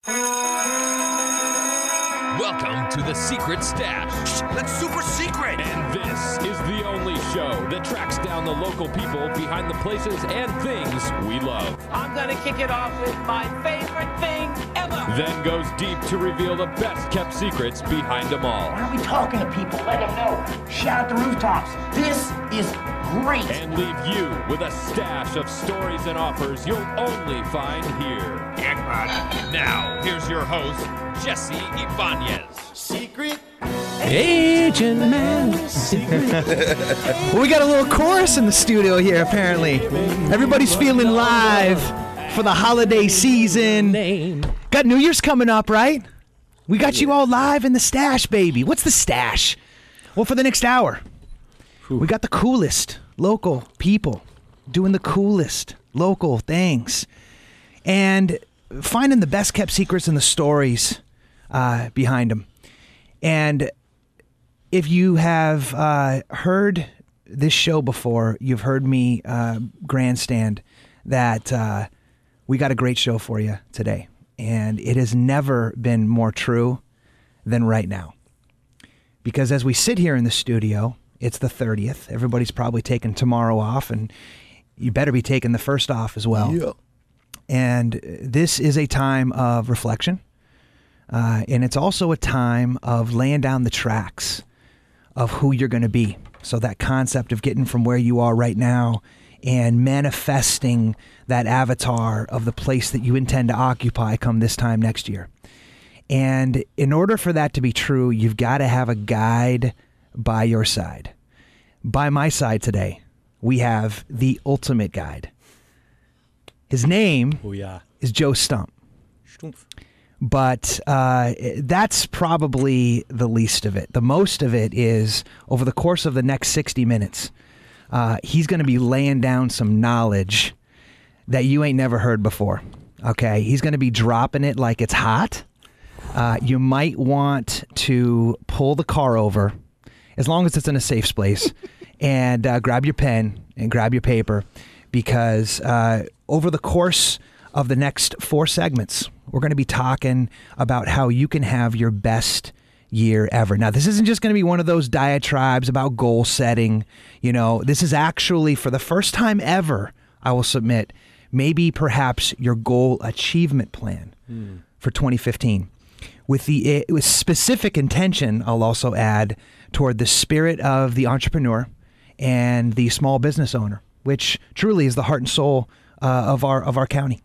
Welcome to the Secret Stash. That's super secret. And this is the only show that tracks down the local people behind the places and things we love. I'm going to kick it off with my favorite thing ever. Then goes deep to reveal the best kept secrets behind them all. Why aren't we talking to people? Let them know. Shout the rooftops. This is great. And leave you with a stash of stories and offers you'll only find here. Now, here's your host, Jesse Ibanez. Secret. Agent Man. Well, we got a little chorus in the studio here, apparently. Everybody's feeling live for the holiday season. Got New Year's coming up, right? We got you all live in the stash, baby. What's the stash? Well, for the next hour, we got the coolest local people doing the coolest local things and finding the best kept secrets and the stories behind them. And if you have heard this show before, you've heard me grandstand that we got a great show for you today. And it has never been more true than right now. Because as we sit here in the studio, it's the 30th. Everybody's probably taking tomorrow off, and you better be taking the first off as well. Yeah. And this is a time of reflection. And it's also a time of laying down the tracks of who you're going to be. So that concept of getting from where you are right now and manifesting that avatar of the place that you intend to occupy come this time next year. And in order for that to be true, you've got to have a guide by your side. By my side today, we have the ultimate guide. His name is Joe Stumpf. Stumpf. But that's probably the least of it. The most of it is over the course of the next 60 minutes, he's going to be laying down some knowledge that you ain't never heard before. Okay, he's going to be dropping it like it's hot. You might want to pull the car over, as long as it's in a safe space, and grab your pen and grab your paper, because over the course of the next 4 segments, we're going to be talking about how you can have your best year ever. Now, this isn't just going to be one of those diatribes about goal setting. You know, this is actually, for the first time ever, I will submit, maybe perhaps your goal achievement plan for 2015. With specific intention, I'll also add, toward the spirit of the entrepreneur and the small business owner, which truly is the heart and soul of our county.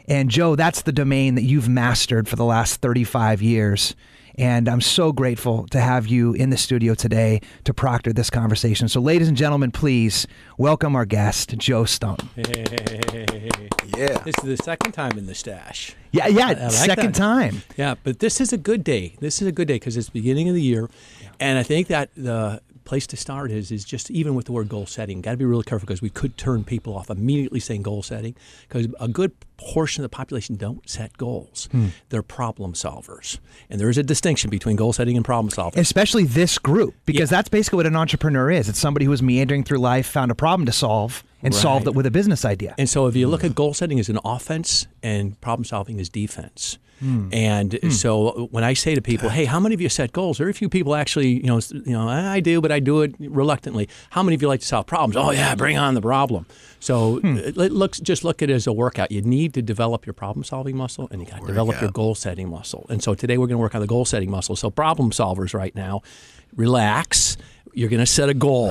And Joe, that's the domain that you've mastered for the last 35 years. And I'm so grateful to have you in the studio today to proctor this conversation. So ladies and gentlemen, please welcome our guest, Joe Stumpf. Hey. Yeah. This is the second time in the stash. Yeah, I like second that. time. Yeah, but this is a good day. This is a good day because it's the beginning of the year. Yeah. And I think that the place to start is just even with the word goal setting, got to be really careful because we could turn people off immediately saying goal setting, because a good portion of the population don't set goals. They're problem solvers. And there is a distinction between goal setting and problem solving. Especially this group, because that's basically what an entrepreneur is. It's somebody who was meandering through life, found a problem to solve, and solved it with a business idea. And so if you look at goal setting as an offense and problem solving as defense. And so when I say to people, hey, how many of you set goals? Very few people actually, I do, but I do it reluctantly. How many of you like to solve problems? Oh, yeah, bring on the problem. So just look at it as a workout. You need to develop your problem-solving muscle, and you got to develop your goal-setting muscle. And so today we're going to work on the goal-setting muscle. So problem solvers right now, relax. You're going to set a goal,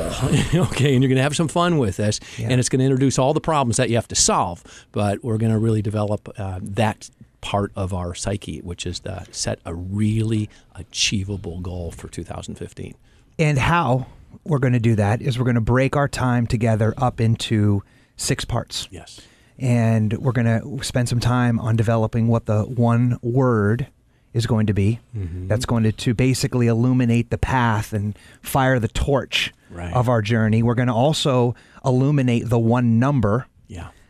okay, and you're going to have some fun with this, and it's going to introduce all the problems that you have to solve. But we're going to really develop that part of our psyche, which is to set a really achievable goal for 2015. And how we're going to do that is we're going to break our time together up into 6 parts. Yes. And we're going to spend some time on developing what the one word is going to be. That's going to basically illuminate the path and fire the torch of our journey. We're going to also illuminate the one number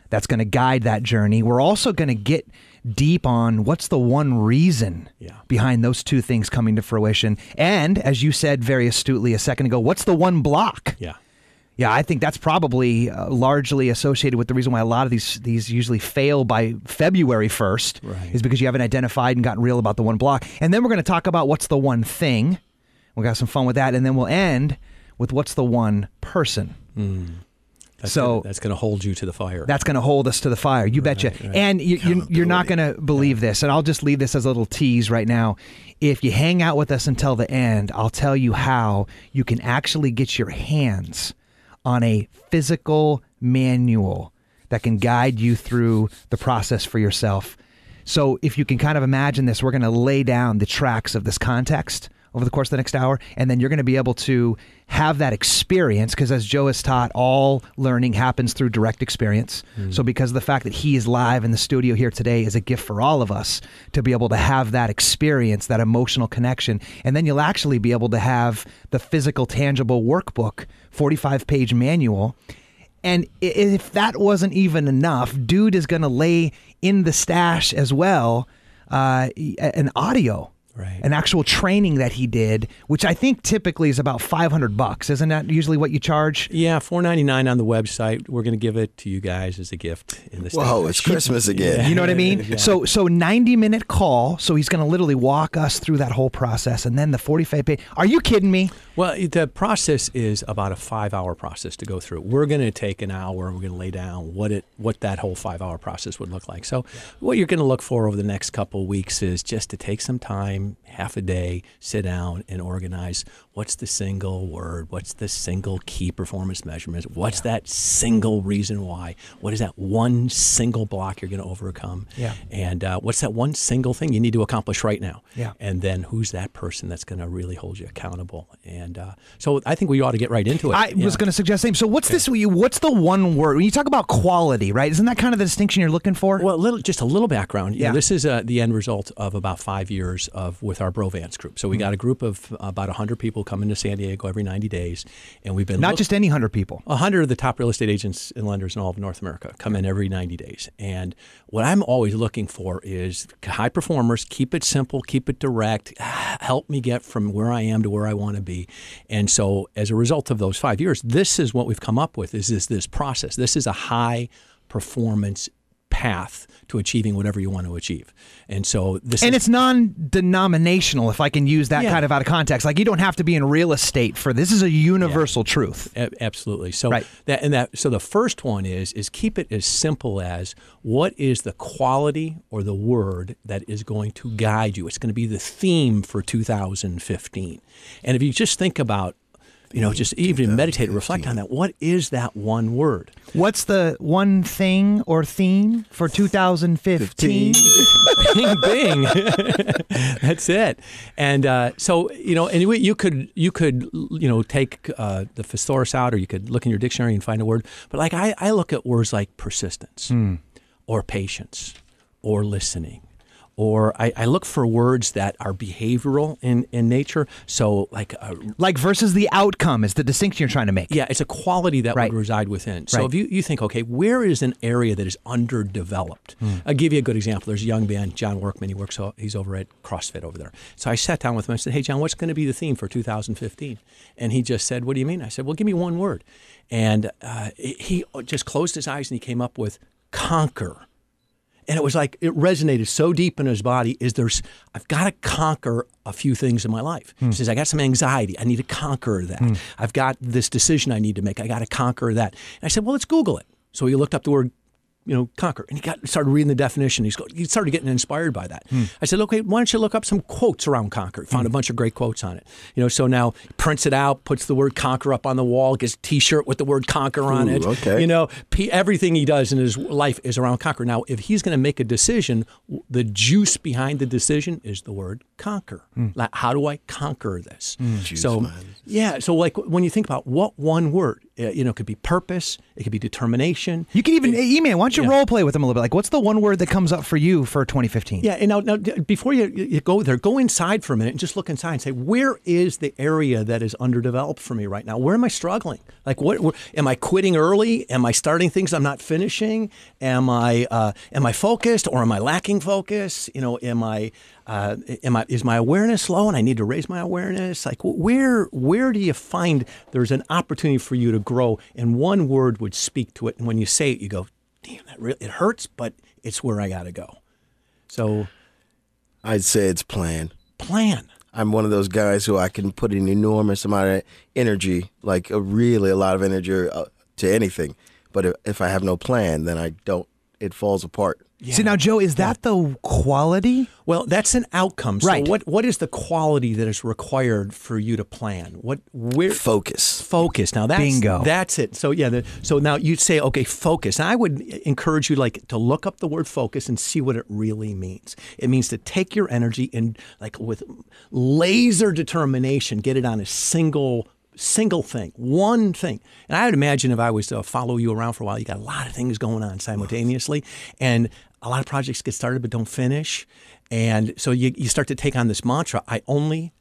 that's going to guide that journey. We're also going to get deep on what's the one reason behind those 2 things coming to fruition. And as you said very astutely a second ago, what's the one block Yeah, I think that's probably largely associated with the reason why a lot of these usually fail by February 1st is because you haven't identified and gotten real about the one block. And then we're going to talk about what's the one thing. We'll have some fun with that. And then we'll end with what's the one person. That's going to hold you to the fire. That's going to hold us to the fire. You betcha. Right. And you're not going to believe this. And I'll just leave this as a little tease right now. If you hang out with us until the end, I'll tell you how you can actually get your hands on a physical manual that can guide you through the process for yourself. So if you can kind of imagine this, we're going to lay down the tracks of this context over the course of the next hour, and then you're going to be able to have that experience, because as Joe has taught, all learning happens through direct experience. So because of the fact that he is live in the studio here today is a gift for all of us to be able to have that experience, that emotional connection, and then you'll actually be able to have the physical, tangible workbook, 45-page manual. And if that wasn't even enough, dude is going to lay in the stash as well an audio. Right. An actual training that he did, which I think typically is about $500. Isn't that usually what you charge? Yeah, $4.99 on the website. We're going to give it to you guys as a gift in this. Whoa, it's Christmas again. Yeah. You know what I mean? Exactly. So 90-minute call. So he's going to literally walk us through that whole process, and then the 45-page. Are you kidding me? Well, the process is about a 5-hour process to go through. We're going to take an hour. We're going to lay down what that whole 5-hour process would look like. So what you're going to look for over the next couple of weeks is just to take some time, half a day, sit down and organize what's the single word, what's the single key performance measurement, what's that single reason why, what is that one single block you're going to overcome, and what's that one single thing you need to accomplish right now, and then who's that person that's going to really hold you accountable. And so I think we ought to get right into it. I was going to suggest same. So what's this? What's the one word? When you talk about quality, right? Isn't that kind of the distinction you're looking for? Well, just a little background. You know, this is the end result of about 5 years with our Brovance group. So we got a group of about 100 people coming to San Diego every 90 days, and we've been not just any 100 people. 100 of the top real estate agents and lenders in all of North America come in every 90 days. And what I'm always looking for is high performers. Keep it simple, keep it direct. Help me get from where I am to where I want to be. And so, as a result of those 5 years, this is what we've come up with: is this process. This is a high performance path to achieving whatever you want to achieve. And so it's non-denominational, if I can use that kind of out of context. Like, you don't have to be in real estate for this. This is a universal truth. Absolutely. So so the first one is keep it as simple as what is the quality or the word that is going to guide you. It's going to be the theme for 2015. And if you just think about, just even meditate and reflect on that. What is that one word? What's the one thing or theme for 2015? Bing, bing. That's it. And so, anyway, you could take the thesaurus out, or you could look in your dictionary and find a word. But like I look at words like persistence, or patience, or listening. Or I look for words that are behavioral in nature. So like versus the outcome is the distinction you're trying to make. Yeah, it's a quality that would reside within. So if you think, okay, where is an area that is underdeveloped? I'll give you a good example. There's a young man, John Workman. He's over at CrossFit over there. So I sat down with him and said, hey, John, what's going to be the theme for 2015? And he just said, what do you mean? I said, well, give me one word. And he just closed his eyes and he came up with conquer. And it was like, it resonated so deep in his body I've got to conquer a few things in my life. He says, I got some anxiety. I need to conquer that. I've got this decision I need to make. I got to conquer that. And I said, well, let's Google it. So he looked up the word, conquer. And he started reading the definition. He started getting inspired by that. I said, okay, why don't you look up some quotes around conquer? Found a bunch of great quotes on it. So now prints it out, puts the word conquer up on the wall, gets a T-shirt with the word conquer on it. Okay. Everything he does in his life is around conquer. Now, if he's going to make a decision, the juice behind the decision is the word conquer. Like, how do I conquer this? So like when you think about what one word, it could be purpose, it could be determination. You can even email. Why don't you role play with them a little bit? Like, what's the one word that comes up for you for 2015? Yeah, and now before you go there, go inside for a minute and just look inside and say, where is the area that is underdeveloped for me right now? Where am I struggling? Like, am I quitting early? Am I starting things I'm not finishing? Am I focused, or am I lacking focus? Is my awareness low and I need to raise my awareness? Like, where do you find there's an opportunity for you to grow, and one word would speak to it. And when you say it, you go, damn, it hurts, but it's where I got to go. So I'd say it's plan. Plan. I'm one of those guys who I can put an enormous amount of energy, like a lot of energy to anything. But if I have no plan, then it falls apart. Yeah. See, now, Joe, is that the quality? Well, that's an outcome. So right. what is the quality that is required for you to plan? Focus. Focus. Now, bingo. That's it. So, yeah. So now you'd say, okay, focus. And I would encourage you to look up the word focus and see what it really means. It means to take your energy and with laser determination, get it on a single thing, one thing. And I would imagine if I was to follow you around for a while, you got a lot of things going on simultaneously. And a lot of projects get started but don't finish. And so you start to take on this mantra, I only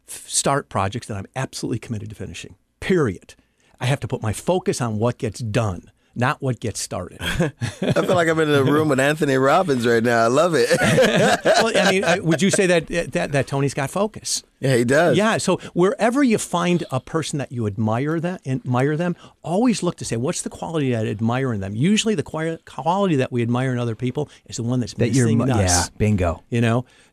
start projects that I'm absolutely committed to finishing, period. I have to put my focus on what gets done, not what gets started. I feel like I'm in a room with Anthony Robbins right now. I love it. Well, I mean, would you say that Tony's got focus? Yeah, he does. Yeah, so wherever you find a person that you admire them, always look to say, what's the quality I admire in them? Usually the quality that we admire in other people is the one that's missing us. Yeah, bingo.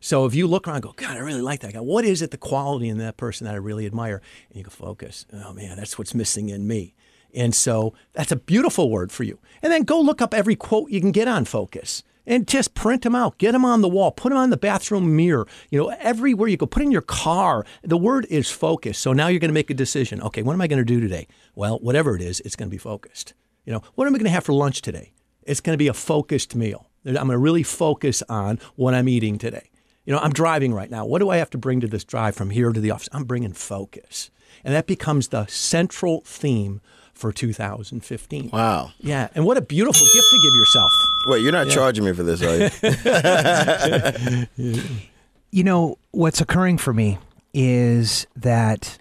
So if you look around and go, God, I really like that guy. What is it, the quality in that person that I really admire? And you go, focus. Oh, man, that's what's missing in me. And so that's a beautiful word for you. And then go look up every quote you can get on focus and just print them out. Get them on the wall. Put them on the bathroom mirror. Everywhere you go. Put in your car. The word is focus. So now you're going to make a decision. Okay, what am I going to do today? Well, whatever it is, it's going to be focused. What am I going to have for lunch today? It's going to be a focused meal. I'm going to really focus on what I'm eating today. I'm driving right now. What do I have to bring to this drive from here to the office? I'm bringing focus. And that becomes the central theme for 2015. Wow. Yeah, and what a beautiful gift to give yourself. Wait, you're not charging me for this, are you? What's occurring for me is that,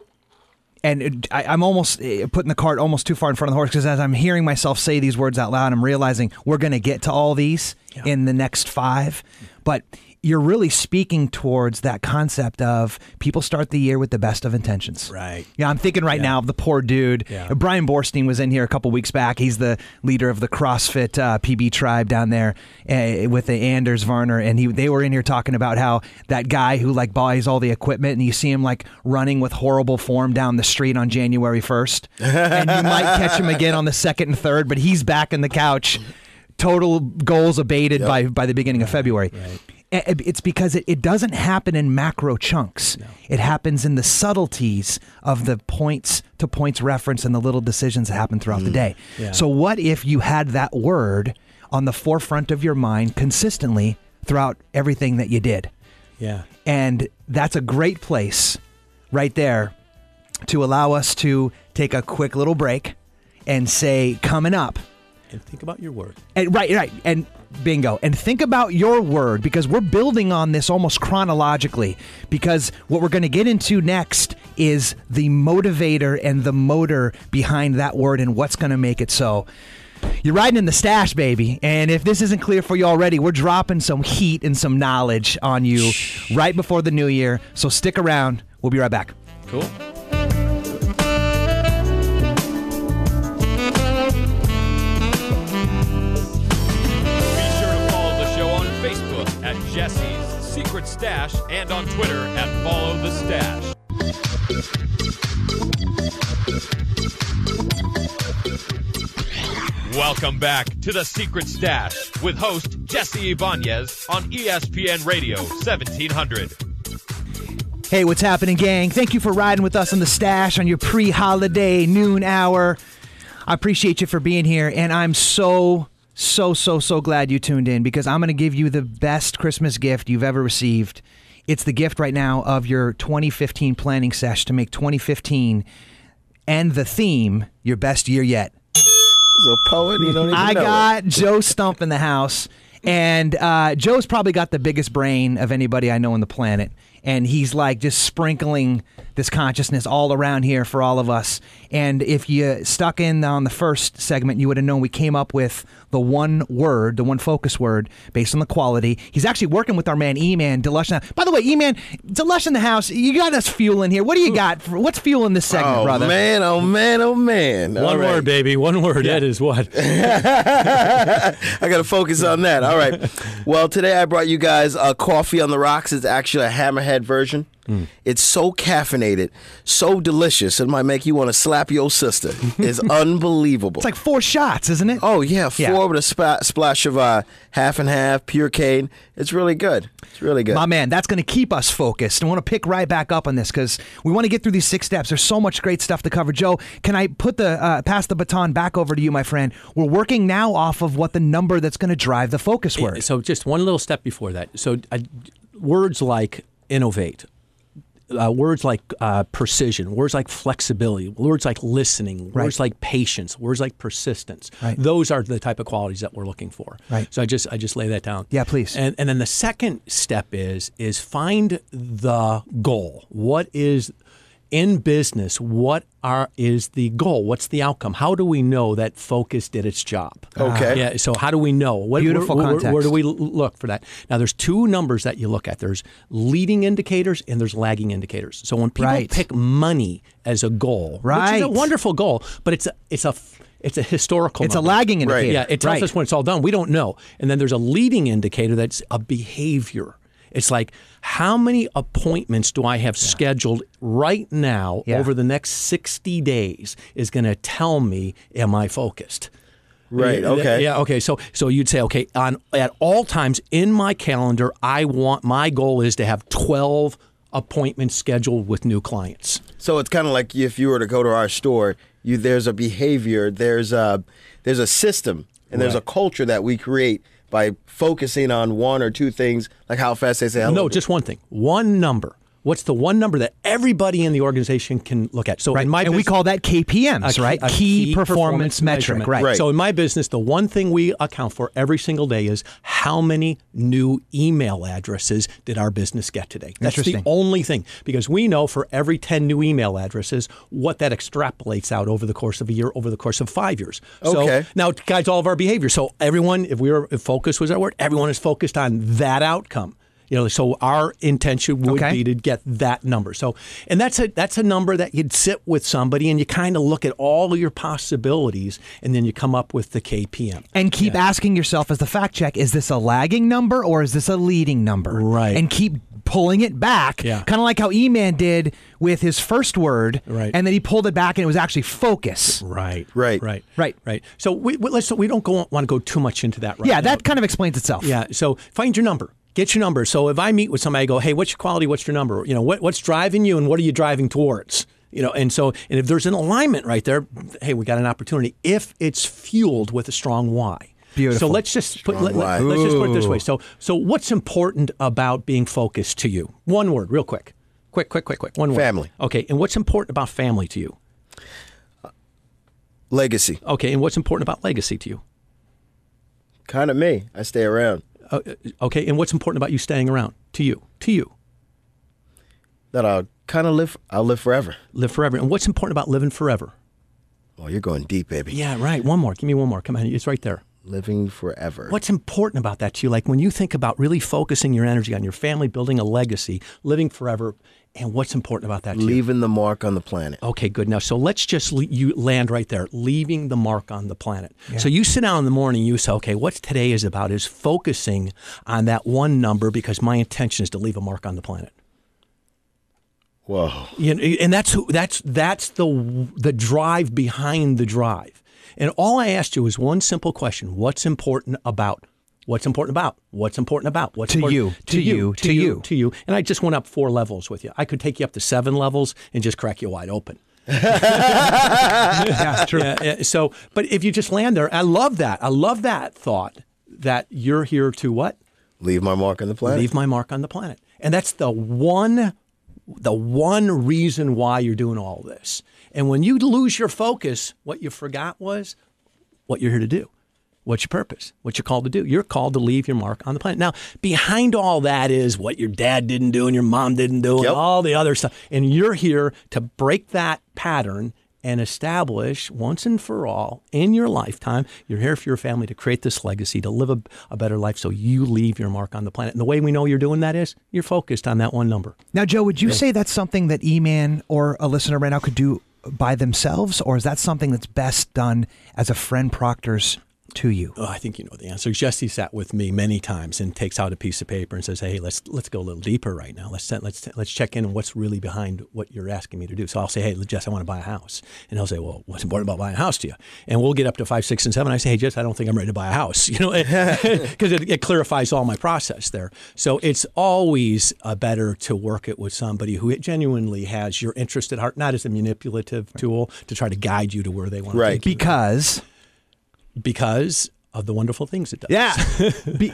and I'm almost putting the cart almost too far in front of the horse, because as I'm hearing myself say these words out loud, I'm realizing we're going to get to all these in the next 5, but you're really speaking towards that concept of people start the year with the best of intentions. Right. Yeah, I'm thinking right now of the poor dude. Yeah. Brian Borstein was in here a couple weeks back. He's the leader of the CrossFit PB tribe down there with the Anders Varner, and they were in here talking about how that guy who buys all the equipment, and you see him running with horrible form down the street on January 1st, and you might catch him again on the 2nd and 3rd, but he's back in the couch. Total goals abated by the beginning of February. Right. It's because it doesn't happen in macro chunks. No. It happens in the subtleties of the points-to-points reference and the little decisions that happen throughout the day. Yeah. So what if you had that word on the forefront of your mind consistently throughout everything that you did? Yeah. And that's a great place right there to allow us to take a quick little break and say, coming up. And think about your word. And, right. And bingo. And think about your word, because we're building on this almost chronologically, because what we're going to get into next is the motivator and the motor behind that word and what's going to make it so. You're riding in the stash, baby. And if this isn't clear for you already, we're dropping some heat and some knowledge on you right before the new year. So stick around. We'll be right back. Cool. At Jesse's Secret Stash and on Twitter at Follow the Stash. Welcome back to the Secret Stash with host Jesse Ibanez on ESPN Radio 1700. Hey, what's happening, gang? Thank you for riding with us on the Stash on your pre-holiday noon hour. I appreciate you for being here, and I'm so glad you tuned in, because I'm going to give you the best Christmas gift you've ever received. It's the gift right now of your 2015 planning sesh to make 2015 and the theme your best year yet. He's a poet. You don't even I know got Joe Stumpf in the house, and Joe's probably got the biggest brain of anybody I know on the planet. and he's like just sprinkling this consciousness all around here for all of us. And if you stuck in on the first segment, you would have known we came up with the one word, the one focus word based on the quality. He's actually working with our man E-Man, Delush. By the way, E-Man, Delush in the house, you got us fueling here. What do you got? What's fueling this segment, brother? Oh, man. One word, baby. One word. Yeah. That is what. I got to focus on that. All right. Well, today I brought you guys coffee on the rocks. It's actually a hammerhead version. It's so caffeinated, so delicious, it might make you want to slap your sister. It's unbelievable. It's like 4 shots, isn't it? Oh, yeah. 4 with a splash of half and half, pure cane. It's really good. It's really good. My man, that's going to keep us focused. I want to pick right back up on this because we want to get through these 6 steps. There's so much great stuff to cover. Joe, can I put pass the baton back over to you, my friend? We're working now off of what the number that's going to drive the focus word. So just one little step before that. So words like innovate, words like precision, words like flexibility, words like listening, words like patience, words like persistence. Right. Those are the type of qualities that we're looking for. Right. So I just lay that down. Yeah, please. And then the second step is find the goal. What is in business? Is the goal? What's the outcome? How do we know that focus did its job? Okay. Yeah. So how do we know? Beautiful context. Where do we look for that? Now, there's 2 numbers that you look at. There's leading indicators and there's lagging indicators. So when people pick money as a goal, which is a wonderful goal, but it's a historical It's number. a lagging indicator. Yeah. It tells us when it's all done. We don't know. And then there's a leading indicator that's a behavior. It's like, how many appointments do I have scheduled right now over the next 60 days is going to tell me, am I focused? Right, okay. Yeah, okay. So you'd say, okay, at all times in my calendar, my goal is to have 12 appointments scheduled with new clients. So it's kind of like if you were to go to our store, there's a behavior, there's a system, and there's a culture that we create by focusing on 1 or 2 things, like how fast they say hello. No, just one thing. One number. What's the one number that everybody in the organization can look at? So in my we call that KPMs, right? A key performance metric, right? So in my business, the one thing we account for every single day is how many new email addresses did our business get today. That's the only thing, because we know for every 10 new email addresses what that extrapolates out over the course of a year, over the course of 5 years. Okay. So now it guides all of our behavior. So everyone, if focus was our word, everyone is focused on that outcome. So our intention would be to get that number. So, and that's a number that you'd sit with somebody and you kind of look at all of your possibilities, and then you come up with the KPM. And keep asking yourself as the fact check: is this a lagging number or is this a leading number? Right. And keep pulling it back, kind of like how E-Man did with his first word, and then he pulled it back and it was actually focus. Right. So we don't want to go too much into that. Yeah, that kind of explains itself. Yeah. So find your number. Get your number. So if I meet with somebody, I go, hey, what's your quality? What's your number? What's driving you and what are you driving towards? And if there's an alignment right there, hey, we got an opportunity if it's fueled with a strong why. Beautiful. So let's just put it this way. So what's important about being focused to you? One word, real quick. Quick. One word. Family. Okay. And what's important about family to you? Legacy. Okay. And what's important about legacy to you? Kind of me. I stay around. Okay, and what's important about you staying around to you? That I'll live forever. Live forever. And what's important about living forever? Oh, you're going deep, baby. Yeah, right. One more. Give me one more. Come on, it's right there. Living forever. What's important about that to you? Like when you think about really focusing your energy on your family, building a legacy, living forever, and what's important about that to you? Leaving the mark on the planet. Okay, good. Now, so let's just you land right there, leaving the mark on the planet. Yeah. So you sit down in the morning, you say, okay, what today is about is focusing on that one number because my intention is to leave a mark on the planet. Whoa. And that's the drive behind the drive. And all I asked you is one simple question. What's important about? What's important about? What's important about? What's to important you, to you. To you. And I just went up 4 levels with you. I could take you up to 7 levels and just crack you wide open. Yeah, true. So, but if you just land there, I love that. I love that thought that you're here to what? Leave my mark on the planet. Leave my mark on the planet. And that's the one reason why you're doing all this. And when you lose your focus, what you forgot was what you're here to do. What's your purpose? What you're called to do? You're called to leave your mark on the planet. Now, behind all that is what your dad didn't do and your mom didn't do and all the other stuff. And you're here to break that pattern and establish once and for all in your lifetime, you're here for your family to create this legacy, to live a better life so you leave your mark on the planet. And the way we know you're doing that is you're focused on that one number. Now, Joe, would you say that's something that E-Man or a listener right now could do by themselves, or is that something that's best done as a friend proctors to you? Oh, I think you know the answer. Jesse sat with me many times and takes out a piece of paper and says, "Hey, let's go a little deeper right now. Let's check in on what's really behind what you're asking me to do." So I'll say, "Hey, Jess, I want to buy a house," and he'll say, "Well, what's important about buying a house to you?" And we'll get up to 5, 6, and 7. I say, "Hey, Jess, I don't think I'm ready to buy a house," because it clarifies all my process there. So it's always better to work it with somebody who genuinely has your interest at heart, not as a manipulative tool to try to guide you to where they want to take you. Because of the wonderful things it does. Yeah,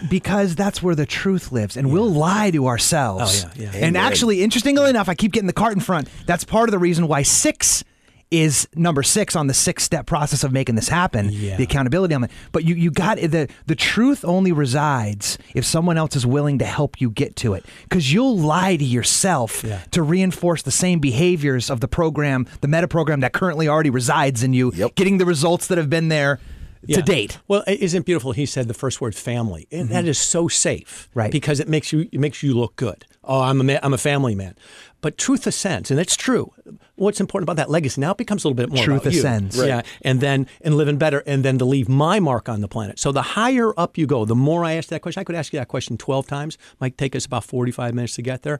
because that's where the truth lives, and we'll lie to ourselves. Oh, yeah. And actually, interestingly enough, I keep getting the cart in front. That's part of the reason why 6 is number 6 on the 6-step process of making this happen, the accountability on it. But you got the truth only resides if someone else is willing to help you get to it. Because you'll lie to yourself to reinforce the same behaviors of the program, the meta program that currently already resides in you, getting the results that have been there to date. Well, isn't it beautiful? He said the first word, family, and that is so safe, right? Because it makes you look good. Oh, I'm a family man. But truth ascends, and it's true. What's important about that legacy now? It becomes a little bit more truth about ascends, you. Right. And living better, and then to leave my mark on the planet. So the higher up you go, the more I ask that question. I could ask you that question 12 times. Might take us about 45 minutes to get there.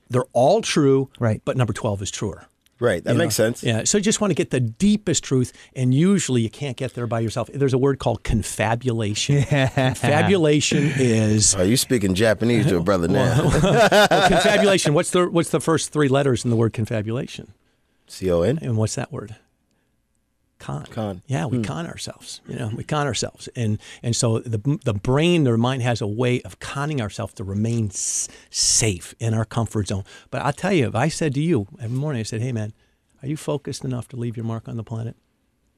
They're all true, right? But number 12 is truer. Right, that makes sense. Yeah, so you just want to get the deepest truth, and usually you can't get there by yourself. There's a word called confabulation. Confabulation is... Are you speaking Japanese to a brother now? Confabulation, what's the first 3 letters in the word confabulation? C-O-N? And what's that word? Con. Yeah, we con ourselves. We con ourselves. And so the brain, the mind has a way of conning ourselves to remain safe in our comfort zone. But I'll tell you, if I said to you every morning, I said, "Hey, man, are you focused enough to leave your mark on the planet?"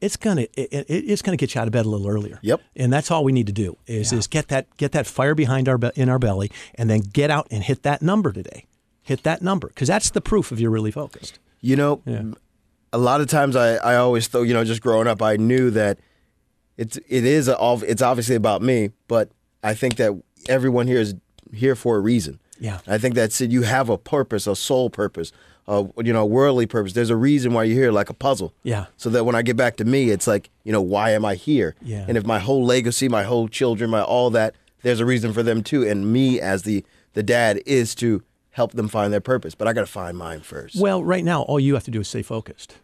It's gonna get you out of bed a little earlier. Yep. And that's all we need to do is get that fire behind in our belly, and then get out and hit that number today. Hit that number, because that's the proof of you're really focused. A lot of times I always thought, just growing up, I knew that it's obviously about me, but I think that everyone here is here for a reason. Yeah. I think that's it. You have a purpose, a soul purpose, a worldly purpose. There's a reason why you're here, like a puzzle. Yeah. So that when I get back to me, it's like, why am I here? Yeah. And if my whole legacy, my whole children, all that, there's a reason for them too. And me as the dad is to help them find their purpose. But I got to find mine first. Well, right now, all you have to do is stay focused.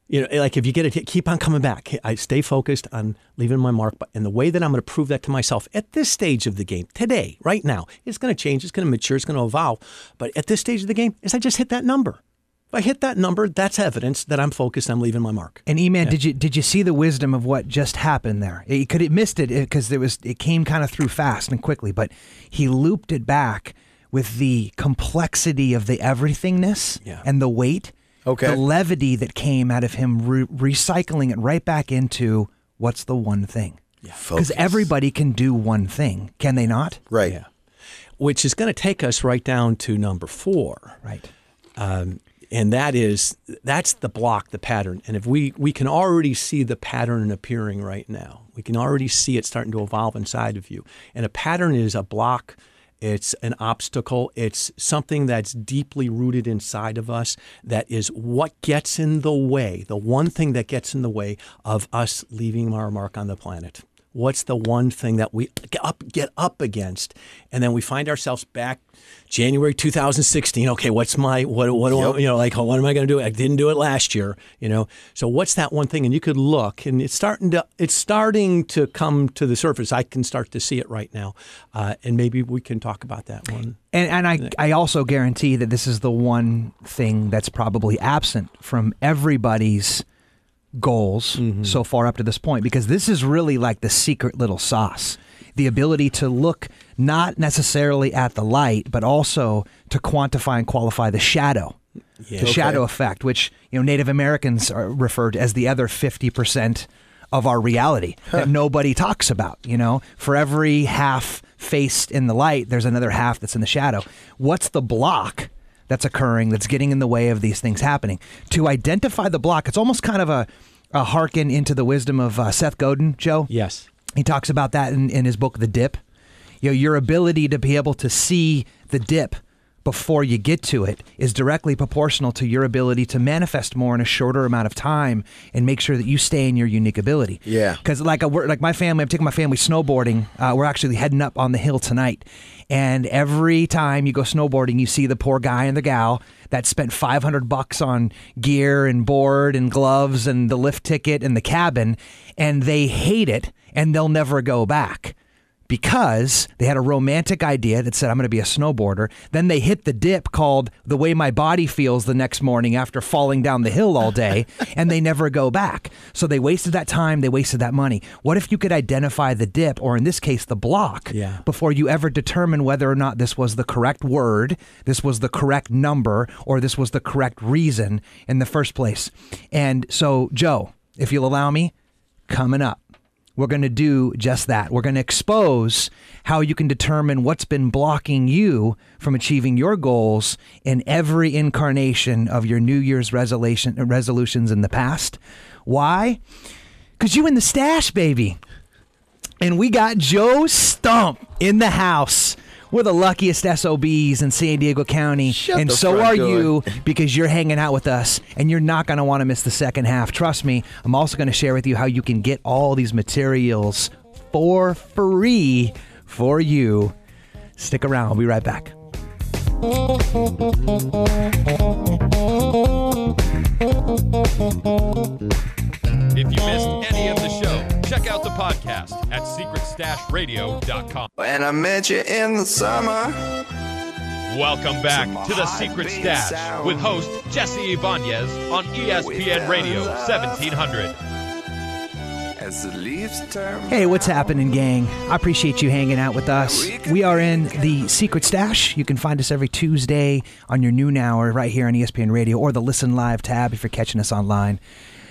Like if you get it, keep on coming back. I stay focused on leaving my mark. And the way that I'm going to prove that to myself at this stage of the game, today, right now, it's going to change, it's going to mature, it's going to evolve. But at this stage of the game, is I just hit that number. If I hit that number, that's evidence that I'm focused on leaving my mark. And E-Man, did you see the wisdom of what just happened there? He could have missed it because it came kind of through fast and quickly, but he looped it back with the complexity of the everythingness and the weight. Okay. The levity that came out of him recycling it right back into what's the one thing. Because everybody can do one thing, can they not? Right. Yeah. Which is going to take us right down to number 4. Right. And that's the block, the pattern. And if we can already see the pattern appearing right now. We can already see it starting to evolve inside of you. And a pattern is a block. It's an obstacle. It's something that's deeply rooted inside of us that is what gets in the way, the one thing that gets in the way of us leaving our mark on the planet. What's the one thing that we get up against? And then we find ourselves back January 2016. Okay, what am I going to do? I didn't do it last year, So what's that one thing? And you could look, and it's starting to come to the surface. I can start to see it right now. And maybe we can talk about that one. And I also guarantee that this is the one thing that's probably absent from everybody's goals so far up to this point, because this is really like the secret little sauce. The ability to look not necessarily at the light, but also to quantify and qualify the shadow. The shadow effect, which Native Americans are referred to as the other 50% of our reality that nobody talks about. You know, for every half faced in the light, there's another half that's in the shadow. What's the block that's occurring that's getting in the way of these things happening? To identify the block, it's almost kind of a hearken into the wisdom of Seth Godin, Joe. Yes. He talks about that in his book, The Dip. You know, your ability to be able to see the dip before you get to it is directly proportional to your ability to manifest more in a shorter amount of time and make sure that you stay in your unique ability. Yeah. Because like my family, I'm taking my family snowboarding. We're actually heading up on the hill tonight. And every time you go snowboarding, you see the poor guy and the gal that spent $500 on gear and board and gloves and the lift ticket and the cabin, and they hate it and they'll never go back. Because they had a romantic idea that said, I'm going to be a snowboarder. Then they hit the dip called The Way My Body Feels the next morning after falling down the hill all day, and they never go back. So they wasted that time, they wasted that money. What if you could identify the dip, or in this case, the block, before you ever determine whether or not this was the correct word, this was the correct number, or this was the correct reason in the first place? And so, Joe, if you'll allow me, coming up, we're going to do just that. We're going to expose how you can determine what's been blocking you from achieving your goals in every incarnation of your New Year's resolutions in the past. Why? Because you in the stash, baby. And we got Joe Stumpf in the house. We're the luckiest SOBs in San Diego County, and so are you, because you're hanging out with us, and you're not going to want to miss the second half. Trust me, I'm also going to share with you how you can get all these materials for free for you. Stick around. I'll be right back. If you missed any of the show, check out the podcast at secretstashradio.com. When I met you in the summer. Welcome back to the Secret Stash with host Jesse Ibanez on ESPN Radio 1700. As the leaves turn. Hey, what's happening, gang? I appreciate you hanging out with us. We are in the Secret Stash. You can find us every Tuesday on your noon hour right here on ESPN Radio, or the Listen Live tab if you're catching us online.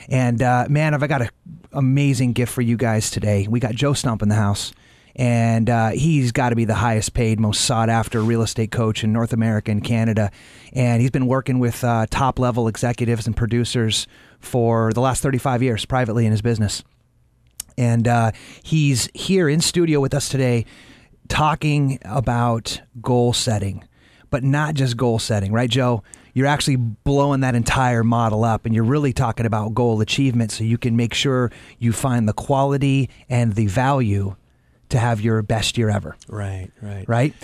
And man, have I got an amazing gift for you guys today. We got Joe Stumpf in the house, and he's got to be the highest paid, most sought after real estate coach in North America and Canada. And he's been working with top level executives and producers for the last 35 years privately in his business. And he's here in studio with us today talking about goal setting, but not just goal setting, right, Joe? You're actually blowing that entire model up, and you're really talking about goal achievement so you can make sure you find the quality and the value to have your best year ever. Right. Right?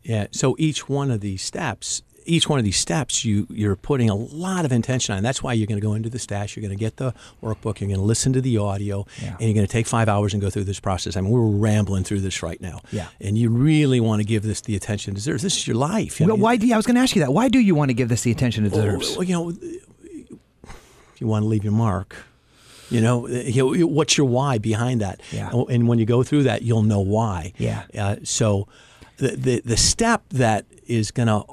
Yeah. So each one of these steps, you're putting a lot of intention on. That's why you're going to go into the stash. You're going to get the workbook. You're going to listen to the audio, and you're going to take 5 hours and go through this process. I mean, we're rambling through this right now. Yeah. And you really want to give this the attention it deserves. This is your life. Well, why? I was going to ask you that. Why do you want to give this the attention it deserves? Well, you want to leave your mark. What's your why behind that? Yeah. And when you go through that, you'll know why. Yeah. So the step that is going to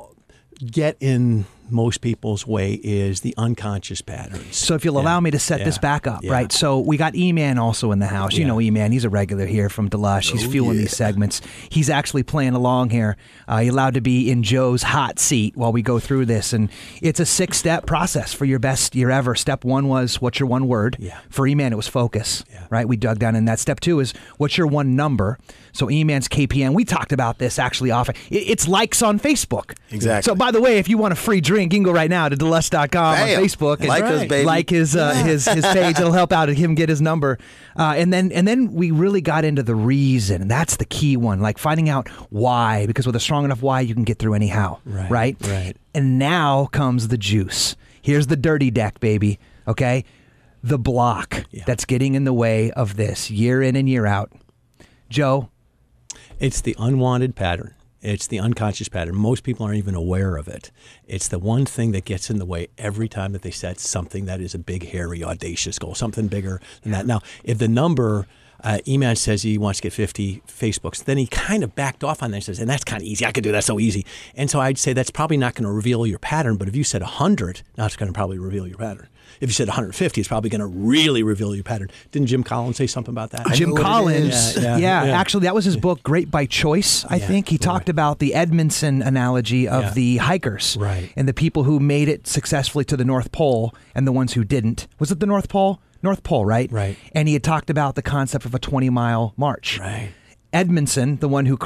get in most people's way is the unconscious patterns. So if you'll allow me to set this back up, right? So we got E-Man also in the house. You know E-Man. He's a regular here from Delush. He's fueling these segments. He's actually playing along here. He's allowed to be in Joe's hot seat while we go through this. And it's a 6-step process for your best year ever. Step 1 was, what's your one word? Yeah. For E-Man, it was focus, right? We dug down in that. Step 2 is, what's your one number? So E-Man's KPN, we talked about this actually often. It's likes on Facebook. Exactly. So by the way, if you want a free drink, you can go right now to Delush.com on Facebook and like us, baby. Like his page. It'll help out him get his number. And then we really got into the reason. And that's the key one, like finding out why, because with a strong enough why, you can get through anyhow. Right? And now comes the juice. Here's the dirty deck, baby. Okay? The block that's getting in the way of this year in and year out. Joe? It's the unwanted pattern. It's the unconscious pattern. Most people aren't even aware of it. It's the one thing that gets in the way every time that they set something that is a big, hairy, audacious goal, something bigger than that. Now, if the number, E-Man says he wants to get 50 Facebooks. Then he kind of backed off on that and says, and that's kind of easy. I could do that so easy. And so I'd say that's probably not going to reveal your pattern. But if you said 100, now it's going to probably reveal your pattern. If you said 150, it's probably going to really reveal your pattern. Didn't Jim Collins say something about that? Jim Collins, yeah. Actually, that was his book, Great by Choice, I think. He talked about the Edmondson analogy of the hikers. Right. And the people who made it successfully to the North Pole and the ones who didn't. Was it the North Pole? North Pole, right? Right. And he had talked about the concept of a 20-mile march. Right. Edmondson, the one who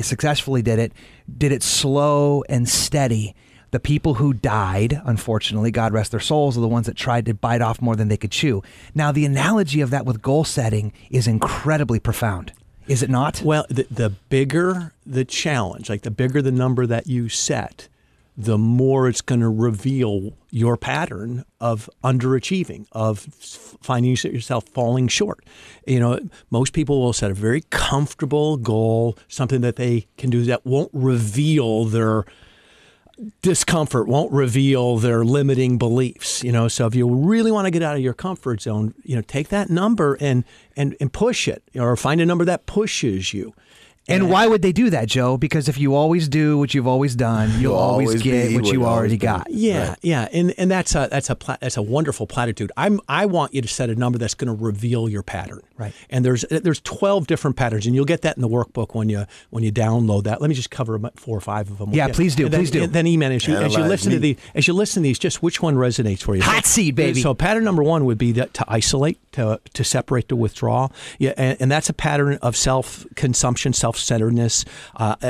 successfully did it slow and steady. The people who died, unfortunately, God rest their souls, are the ones that tried to bite off more than they could chew. Now, the analogy of that with goal setting is incredibly profound. Is it not? Well, the bigger the challenge, like the bigger the number that you set, the more it's going to reveal your pattern of underachieving, of finding yourself falling short. You know, most people will set a very comfortable goal, something that they can do that won't reveal their discomfort, won't reveal their limiting beliefs. You know, so if you really want to get out of your comfort zone, you know, take that number and push it, or find a number that pushes you. And why would they do that, Joe? Because if you always do what you've always done, you'll always get what you already got. Yeah, Right. yeah, and that's a wonderful platitude. I want you to set a number that's going to reveal your pattern. Right. And there's 12 different patterns, and you'll get that in the workbook when you download that. Let me just cover 4 or 5 of them. Yeah, please do. Please do. And then E-Man, as you listen to these, just which one resonates for you? Hot seat, baby. So pattern number 1 would be to isolate, to separate, to withdraw. Yeah, and that's a pattern of self-consumption, self-centeredness,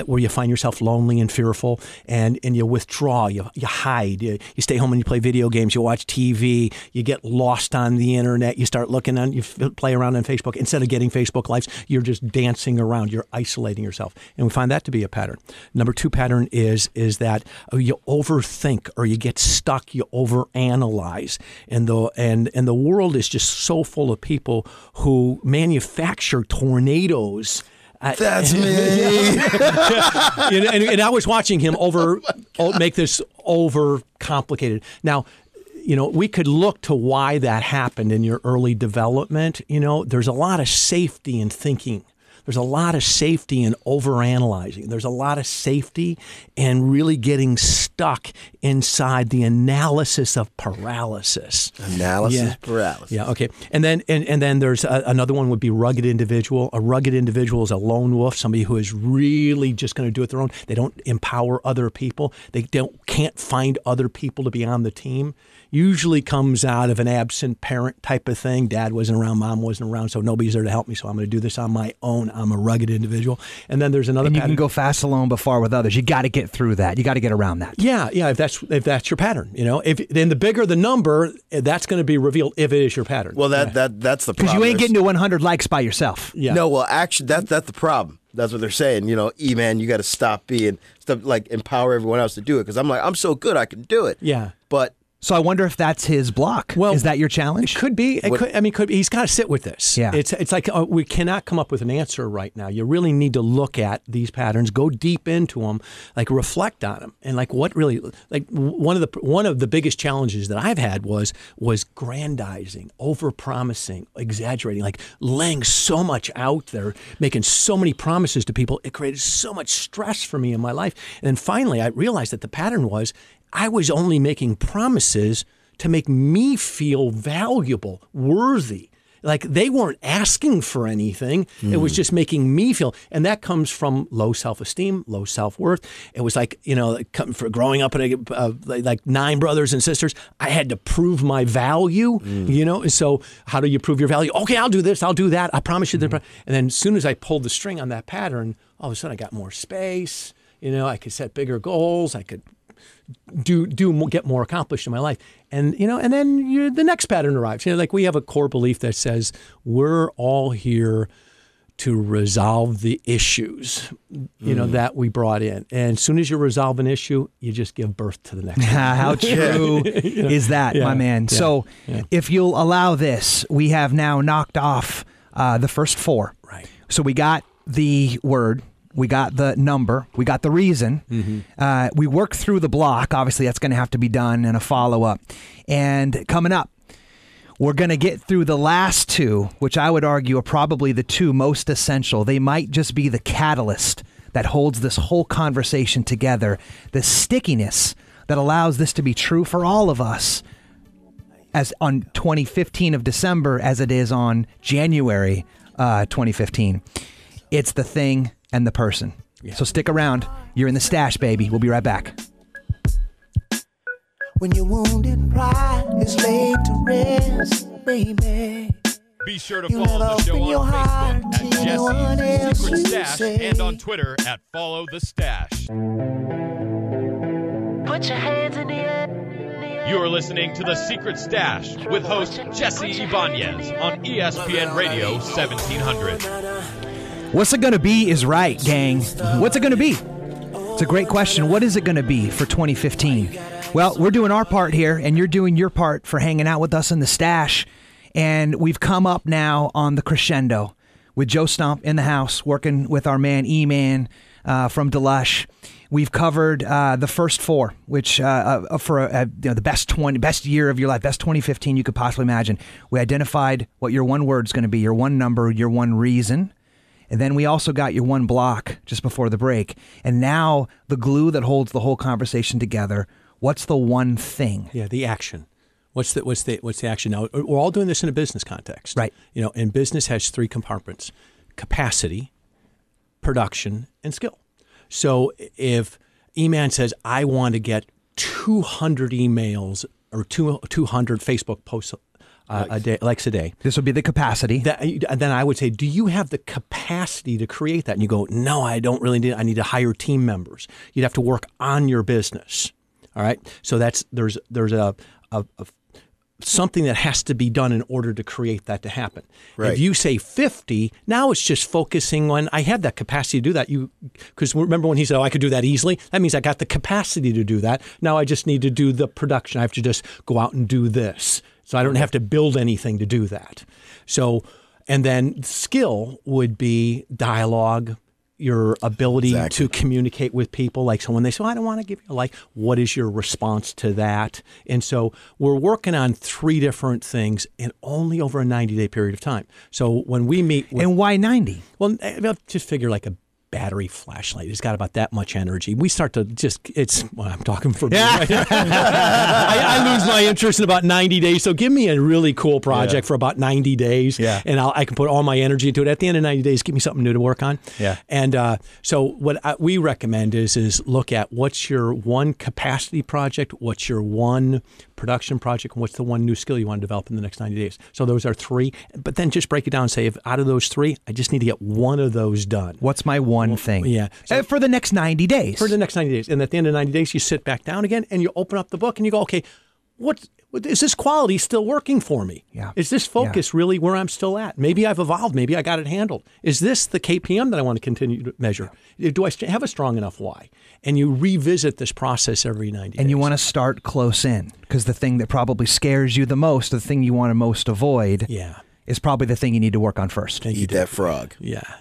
where you find yourself lonely and fearful, and you withdraw, you hide, you stay home and you play video games, you watch TV, you get lost on the internet, you start looking on, you play around on Facebook. Instead of getting Facebook likes, you're just dancing around, you're isolating yourself, and we find that to be a pattern. Number 2 pattern is that you overthink, or you get stuck, you overanalyze, and the world is just so full of people who manufacture tornadoes. That's me. and I was watching him make this over complicated. Now, you know, we could look to why that happened in your early development. You know, there's a lot of safety in thinking. There's a lot of safety in overanalyzing. There's a lot of safety in really getting stuck inside the analysis of paralysis. Paralysis. Yeah. Okay. And then there's another one would be rugged individual. A rugged individual is a lone wolf, somebody who is really just going to do it their own. They don't empower other people. They can't find other people to be on the team. Usually comes out of an absent parent type of thing. Dad wasn't around, mom wasn't around, so nobody's there to help me, so I'm going to do this on my own. I'm a rugged individual. And then there's another pattern. pattern. You can go fast alone but far with others. You got to get through that. You got to get around that. Yeah, if that's your pattern, you know. Then the bigger the number, that's going to be revealed if it is your pattern. Well, that's the problem. Because you ain't getting to 100 likes by yourself. Yeah. No, well, actually, that's the problem. That's what they're saying. You know, E-Man, you got to stop empower everyone else to do it. Because I'm so good, I can do it. Yeah. But So I wonder if that's his block. Well, is that your challenge? It could be. He's got to sit with this. Yeah. It's like we cannot come up with an answer right now. You really need to look at these patterns, go deep into them, like reflect on them, and like what really, like one of the biggest challenges that I've had was grandizing, overpromising, exaggerating, like laying so much out there, making so many promises to people. It created so much stress for me in my life. And then finally, I realized that the pattern was I was only making promises to make me feel valuable, worthy. Like they weren't asking for anything. It was just making me feel. And that comes from low self-esteem, low self-worth. It was like, you know, for growing up in like 9 brothers and sisters, I had to prove my value, you know. And so how do you prove your value? Okay, I'll do this, I'll do that. I promise you. And then as soon as I pulled the string on that pattern, all of a sudden I got more space. You know, I could set bigger goals. I could get more accomplished in my life, and you know, and then the next pattern arrives. You know, like we have a core belief that says we're all here to resolve the issues, you know, that we brought in. And as soon as you resolve an issue, you just give birth to the next one. How true is that, my man? Yeah. So if you'll allow this, we have now knocked off the first 4. Right. So we got the word. We got the number. We got the reason. We worked through the block. Obviously, that's going to have to be done in a follow-up. And coming up, We're going to get through the last two, which I would argue are probably the two most essential. They might just be the catalyst that holds this whole conversation together, the stickiness that allows this to be true for all of us as on 2015 of December as it is on January 2015. It's the thing and the person. Yeah. So stick around. You're in the stash, baby. We'll be right back. When your wounded pride is laid to rest, baby. Be sure to follow the show on Facebook at Jesse's Secret Stash and on Twitter at Follow the Stash. Put your hands in the air. You are listening to The Secret Stash with host Jesse Ibanez on ESPN Radio 1700. What's it going to be is right, gang. What's it going to be? It's a great question. What is it going to be for 2015? Well, we're doing our part here, and you're doing your part for hanging out with us in the stash. And we've come up now on the crescendo with Joe Stumpf in the house, working with our man E-Man from Delush. We've covered the first four, which for the best year of your life, best 2015 you could possibly imagine. We identified what your one word's going to be, your one number, your one reason. And then we also got your one block just before the break. And now the glue that holds the whole conversation together. What's the one thing? Yeah, the action. What's the action? Now, we're all doing this in a business context. Right. And business has three compartments: capacity, production, and skill. So if E-Man says, I want to get 200 emails or 200 Facebook posts likes a day. This would be the capacity. Then I would say, do you have the capacity to create that? And you go, no, I don't really need it. I need to hire team members. You'd have to work on your business. All right. So there's a something that has to be done in order to create that to happen. Right. If you say 50, now it's just focusing on, I have that capacity to do that. Because remember when he said, I could do that easily? That means I got the capacity to do that. Now I just need to do the production. I have to just go out and do this. So I don't have to build anything to do that. So, and then skill would be dialogue, your ability to communicate with people. Like, so when they say, I don't want to give you a like, what is your response to that? And so we're working on three different things and only over a 90-day period of time. So when we meet with, and why 90? Well, just figure like a battery flashlight. It's got about that much energy. We start to I'm talking for me right now. I lose my interest in about 90 days. So give me a really cool project for about 90 days and I can put all my energy into it. At the end of 90 days, give me something new to work on. Yeah. And so what we recommend is look at what's your one capacity project, what's your one production project, and what's the one new skill you want to develop in the next 90 days. So those are three. But then just break it down and say, if out of those three, I just need to get one of those done. What's my one thing? Yeah. So, for the next 90 days. For the next 90 days. And at the end of 90 days, you sit back down again and you open up the book and you go, okay, what is this quality still working for me? Yeah. Is this focus really where I'm still at? Maybe I've evolved. Maybe I got it handled. Is this the KPM that I want to continue to measure? Do I have a strong enough why? And you revisit this process every 90 days. And you want to start close in, because the thing that probably scares you the most, the thing you want to most avoid, is probably the thing you need to work on first. Eat that frog. Yeah.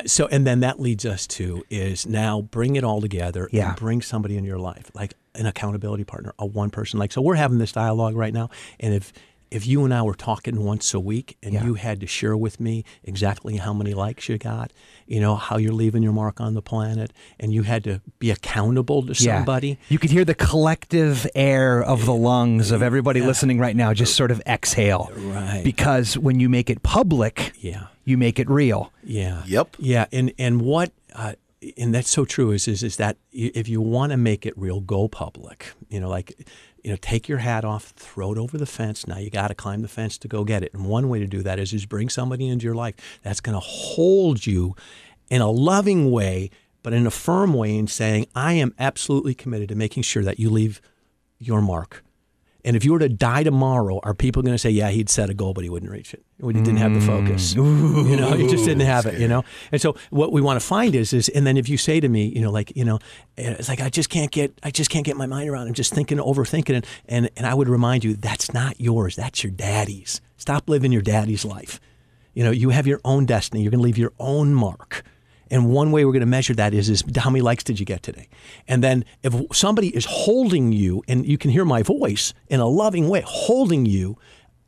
So, and then that leads us to is now bring it all together and bring somebody in your life, like an accountability partner, a one person. Like, so we're having this dialogue right now. And if you and I were talking once a week and you had to share with me exactly how many likes you got, how you're leaving your mark on the planet, and you had to be accountable to somebody. You could hear the collective air of the lungs of everybody listening right now just sort of exhale. Right. Because when you make it public, you make it real. Yeah. Yep. Yeah. And what... and that's so true is that if you want to make it real, go public. Take your hat off, throw it over the fence. Now you got to climb the fence to go get it. And one way to do that is bring somebody into your life that's going to hold you in a loving way, but in a firm way, in saying, I am absolutely committed to making sure that you leave your mark. And if you were to die tomorrow, are people going to say, yeah, he'd set a goal, but he wouldn't reach it? He didn't have the focus. He just didn't have it, And so what we want to find is, and then if you say to me, it's like, I just can't get my mind around it. I'm just overthinking it. And I would remind you, that's not yours. That's your daddy's. Stop living your daddy's life. You have your own destiny. You're going to leave your own mark. And one way we're going to measure that is how many likes did you get today? And then if somebody is holding you, and you can hear my voice in a loving way, holding you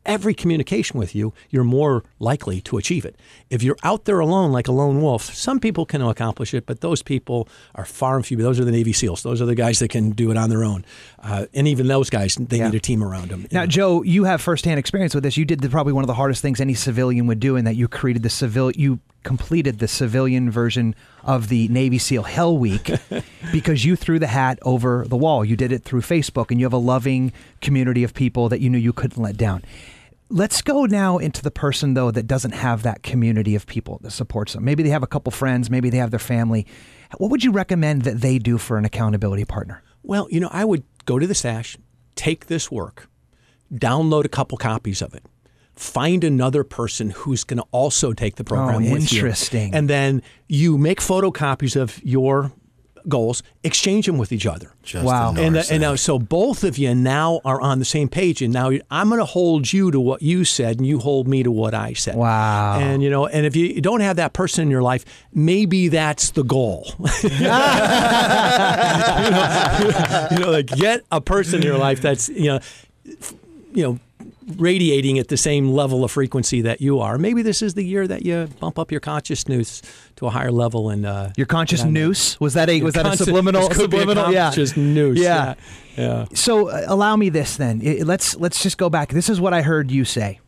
every communication with you, you're more likely to achieve it. If you're out there alone like a lone wolf, some people can accomplish it, but those people are far and few. Those are the Navy SEALs. Those are the guys that can do it on their own. And even those guys, they need a team around them. Now, Joe, you have firsthand experience with this. You did probably one of the hardest things any civilian would do, in that you completed the civilian version of the Navy SEAL Hell Week because you threw the hat over the wall. You did it through Facebook, and you have a loving community of people that you knew you couldn't let down. Let's go now into the person, though, that doesn't have that community of people that supports them. Maybe they have a couple friends, maybe they have their family. What would you recommend that they do for an accountability partner? Well, I would go to the stash, take this work, download a couple copies of it, find another person who's going to also take the program with you. Interesting. And then you make photocopies of your goals, exchange them with each other. Wow. And now, so both of you now are on the same page. And now I'm going to hold you to what you said, and you hold me to what I said. Wow. And, and if you don't have that person in your life, maybe that's the goal. Like get a person in your life that's, radiating at the same level of frequency that you are. Maybe this is the year that you bump up your consciousness to a higher level. And your conscious noose, was that a subliminal? Conscious noose. Yeah. Yeah. So allow me this then. Let's just go back. This is what I heard you say.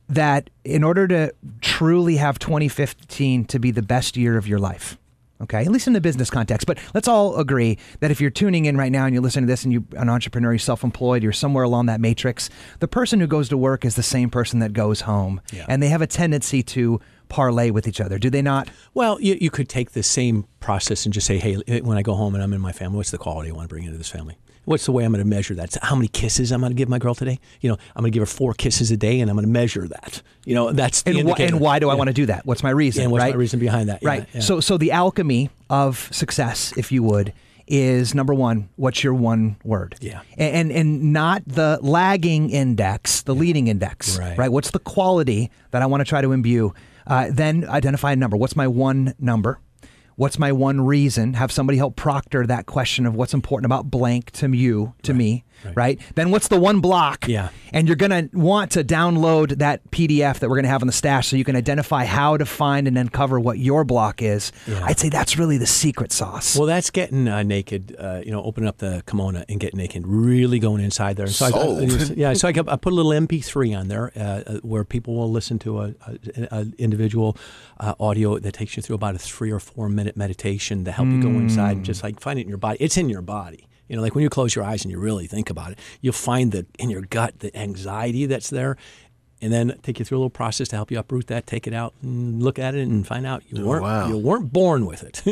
That in order to truly have 2015 to be the best year of your life. Okay, at least in the business context. But let's all agree that if you're tuning in right now and you're listening to this and you're an entrepreneur, you're self-employed, you're somewhere along that matrix, the person who goes to work is the same person that goes home. Yeah. And they have a tendency to parlay with each other, do they not? Well, you could take the same process and just say, hey, when I go home and I'm in my family, what's the quality I want to bring into this family? What's the way I'm going to measure that? How many kisses I'm going to give my girl today? I'm going to give her 4 kisses a day, and I'm going to measure that. That's the indicator. And why do I want to do that? What's my reason? And what's my reason behind that? Right. Yeah. So the alchemy of success, if you would, is number one, what's your one word? Yeah. And not the lagging index, the leading index. Right. What's the quality that I want to try to imbue? Then identify a number. What's my one number? What's my one reason? Have somebody help proctor that question of what's important about blank to you, to me, right? Then what's the one block? Yeah. And you're going to want to download that PDF that we're going to have on the stash so you can identify how to find and uncover what your block is. Yeah. I'd say that's really the secret sauce. Well, that's getting naked, opening up the kimono and getting naked, really going inside there. So I put a little MP3 on there where people will listen to a individual audio that takes you through about a 3 or 4 minute meditation to help you go inside and just like find it in your body. It's in your body. Like when you close your eyes and you really think about it, you'll find that in your gut, the anxiety that's there, and then take you through a little process to help you uproot that, take it out, and look at it and find out you weren't born with it.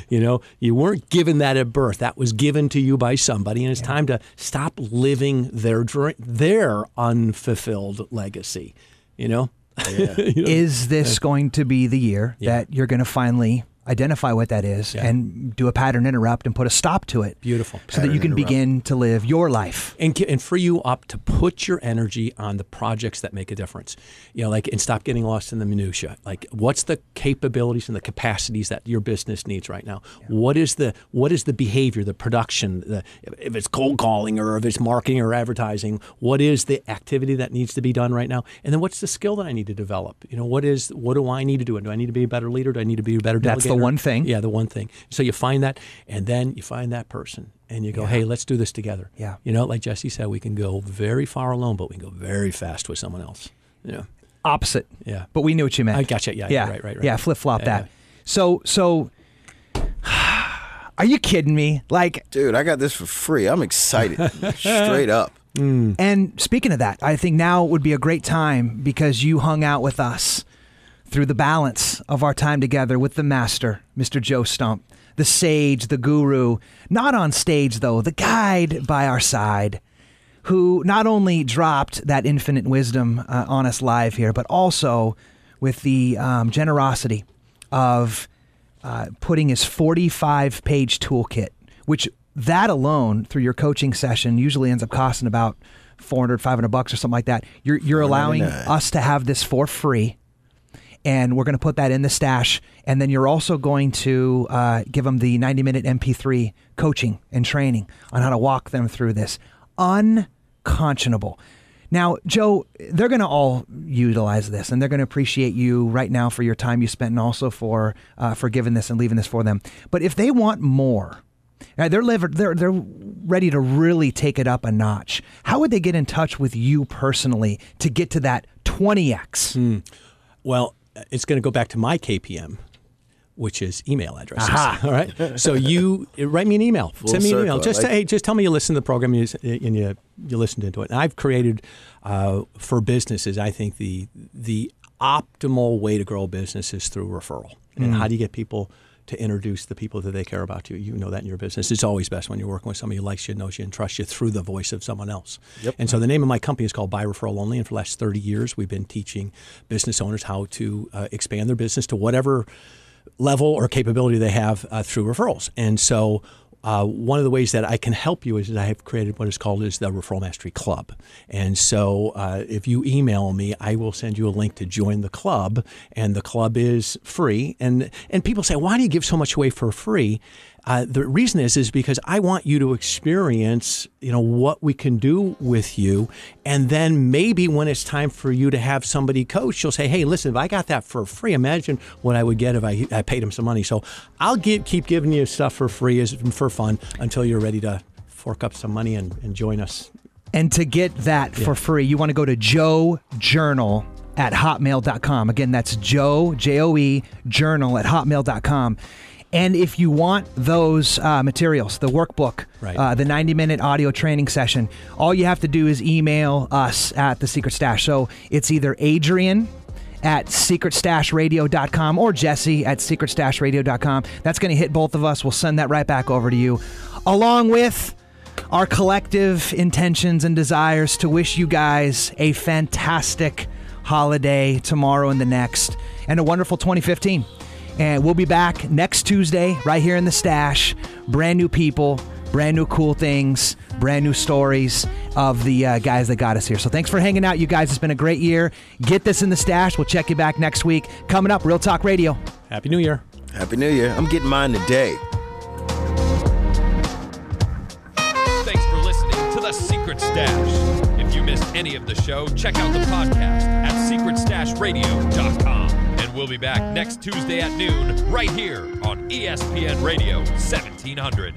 You weren't given that at birth. That was given to you by somebody, and it's time to stop living their unfulfilled legacy. Is this going to be the year that you're going to finally identify what that is and do a pattern interrupt and put a stop to it? Beautiful. So that you can begin to live your life. And free you up to put your energy on the projects that make a difference. And stop getting lost in the minutia. Like, what's the capabilities and the capacities that your business needs right now? Yeah. What is the behavior, the production, if it's cold calling or if it's marketing or advertising, what is the activity that needs to be done right now? And then what's the skill that I need to develop? What do I need to do? Do I need to be a better leader? Do I need to be a better delegator? That's the one thing. Yeah, the one thing. So you find that, and then you find that person, and you go, hey, let's do this together. Yeah. Like Jesse said, we can go very far alone, but we can go very fast with someone else. Opposite. Yeah. But we knew what you meant. I gotcha. Yeah. Right. Yeah, flip-flop that. Yeah. So, are you kidding me? Like, dude, I got this for free. I'm excited. Straight up. And speaking of that, I think now would be a great time because you hung out with us through the balance of our time together with the master, Mr. Joe Stumpf, the sage, the guru, not on stage though, the guide by our side, who not only dropped that infinite wisdom on us live here, but also with the generosity of putting his 45-page toolkit, which that alone through your coaching session usually ends up costing about $400, $500 or something like that. You're allowing us to have this for free. And we're going to put that in the stash. And then you're also going to give them the 90-minute MP3 coaching and training on how to walk them through this. Unconscionable. Now, Joe, they're going to all utilize this, and they're going to appreciate you right now for your time you spent, and also for giving this and leaving this for them. But if they want more, they're ready to really take it up a notch. How would they get in touch with you personally to get to that 20x? Well, it's going to go back to my KPM, which is email addresses. Aha. All right. So you write me an email. Send me an email. Just tell me you listen to the program and you listened into it. And I've created for businesses, I think the optimal way to grow a business is through referral. And how do you get people to introduce the people that they care about you? You know that in your business. It's always best when you're working with somebody who likes you, knows you, and trusts you through the voice of someone else. Yep. And so the name of my company is called By Referral Only. And for the last 30 years, we've been teaching business owners how to expand their business to whatever level or capability they have through referrals. And so one of the ways that I can help you is that I have created what is called the Referral Mastery Club. And so if you email me, I will send you a link to join the club, and the club is free. And people say, why do you give so much away for free? The reason is because I want you to experience, what we can do with you. And then maybe when it's time for you to have somebody coach, you'll say, hey, listen, if I got that for free, imagine what I would get if I paid him some money. So I'll keep giving you stuff for free for fun until you're ready to fork up some money and join us. And to get that for free, you want to go to joejournal@hotmail.com. Again, that's Joe, J-O-E, journal@hotmail.com. And if you want those materials, the workbook, the 90-minute audio training session, all you have to do is email us at The Secret Stash. So it's either Adrian@secretstashradio.com or Jesse at secretstashradio.com. That's going to hit both of us. We'll send that right back over to you, along with our collective intentions and desires to wish you guys a fantastic holiday tomorrow and the next, and a wonderful 2015. And we'll be back next Tuesday right here in the Stash. Brand new people, brand new cool things, brand new stories of the guys that got us here. So thanks for hanging out, you guys. It's been a great year. Get this in the Stash. We'll check you back next week. Coming up, Real Talk Radio. Happy New Year. Happy New Year. I'm getting mine today. Thanks for listening to The Secret Stash. If you missed any of the show, check out the podcast at secretstashradio.com. And we'll be back next Tuesday at noon right here on ESPN Radio 1700.